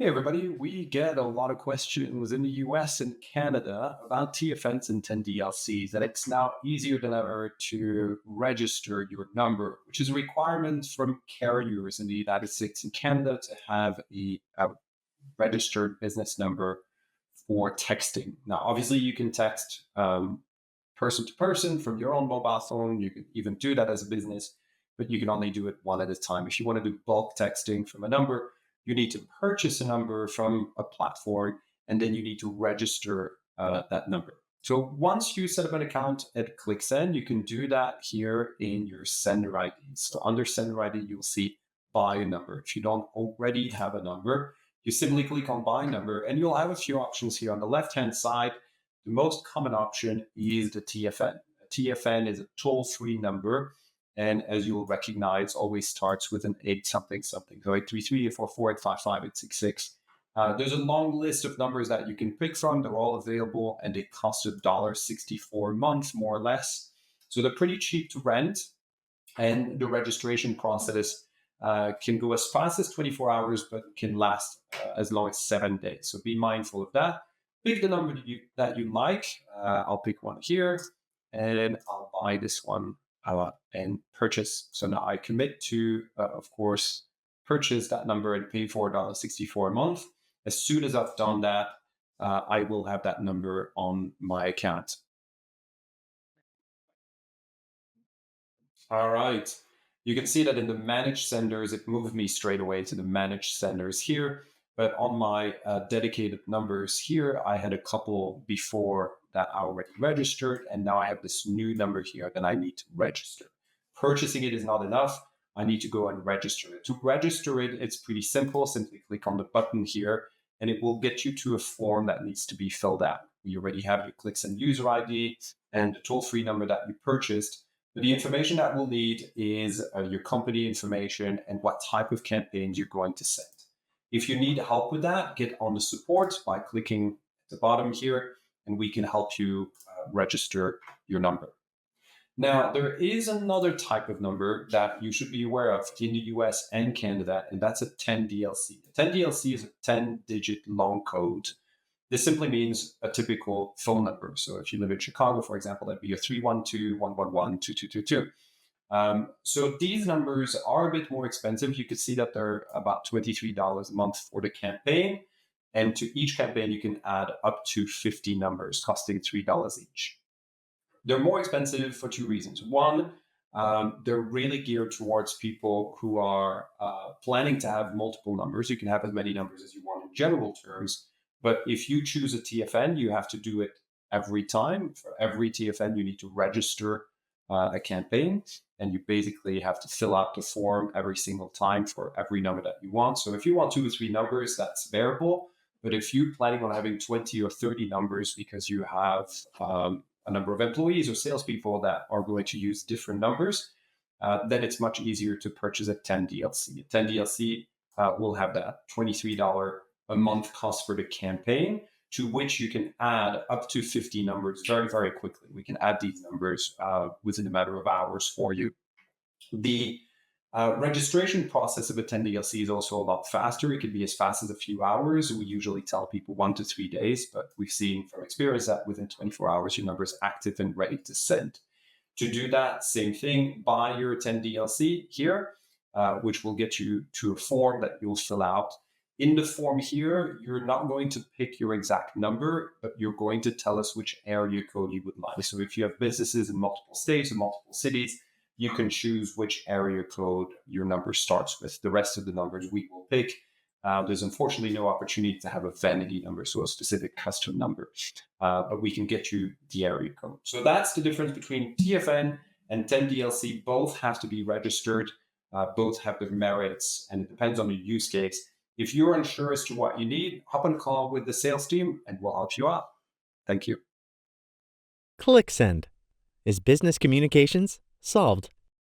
Hey everybody, we get a lot of questions in the US and Canada about TFNs and 10 DLCs, and it's now easier than ever to register your number, which is a requirement from carriers in the United States and Canada to have a registered business number for texting. Now, obviously, you can text person to person from your own mobile phone. You can even do that as a business, but you can only do it one at a time. If you want to do bulk texting from a number, you need to purchase a number from a platform, and then you need to register that number. So once you set up an account at ClickSend, you can do that here in your sender ID. So under sender ID, you'll see buy a number. If you don't already have a number, you simply click on buy number, and you'll have a few options here. On the left-hand side, the most common option is the TFN. A TFN is a toll-free number, and as you'll recognize, always starts with an 8 something something. So 833, 844, 855, 866. There's a long list of numbers that you can pick from. They're all available, and they cost $1.64 a month, more or less. So they're pretty cheap to rent, and the registration process can go as fast as 24 hours, but can last as long as 7 days. So be mindful of that. Pick the number that you like. I'll pick one here, and I'll buy this one and purchase. So now I commit to, of course, purchase that number and pay $4.64 a month. As soon as I've done that, I will have that number on my account. All right. You can see that in the managed senders, it moved me straight away to the managed senders here. But on my dedicated numbers here, I had a couple before that I already registered. And now I have this new number here that I need to register. Purchasing it is not enough. I need to go and register it. To register it, it's pretty simple. Simply click on the button here, and it will get you to a form that needs to be filled out. You already have your ClickSend user ID and the toll-free number that you purchased. But the information that we'll need is your company information and what type of campaigns you're going to send. If you need help with that, get on the support by clicking at the bottom here, and we can help you register your number. Now, there is another type of number that you should be aware of in the US and Canada, and that's a 10 DLC. A 10 DLC is a 10-digit long code. This simply means a typical phone number. So if you live in Chicago, for example, that'd be a 312-111-2222. So these numbers are a bit more expensive. You can see that they're about $23 a month for the campaign. And to each campaign, you can add up to 50 numbers, costing $3 each. They're more expensive for two reasons. One, they're really geared towards people who are planning to have multiple numbers. You can have as many numbers as you want in general terms. But if you choose a TFN, you have to do it every time. For every TFN, you need to register a campaign, and you basically have to fill out the form every single time for every number that you want. So if you want 2 or 3 numbers, that's bearable. But if you're planning on having 20 or 30 numbers because you have a number of employees or salespeople that are going to use different numbers, then it's much easier to purchase a 10 DLC. A 10 DLC will have that $23 a month cost for the campaign, to which you can add up to 50 numbers very, very quickly. We can add these numbers within a matter of hours for you. The registration process of a 10 DLC is also a lot faster. It can be as fast as a few hours. We usually tell people 1 to 3 days, but we've seen from experience that within 24 hours, your number is active and ready to send. To do that, same thing, buy your 10 DLC here, which will get you to a form that you'll fill out. In the form here, you're not going to pick your exact number, but you're going to tell us which area code you would like. So if you have businesses in multiple states or multiple cities, you can choose which area code your number starts with. The rest of the numbers we will pick. There's unfortunately no opportunity to have a vanity number, so a specific custom number, but we can get you the area code. So that's the difference between TFN and 10 DLC. Both have to be registered. Both have their merits, and it depends on your use case. If you're unsure as to what you need, hop on a call with the sales team and we'll help you out. Thank you. ClickSend is business communications solved.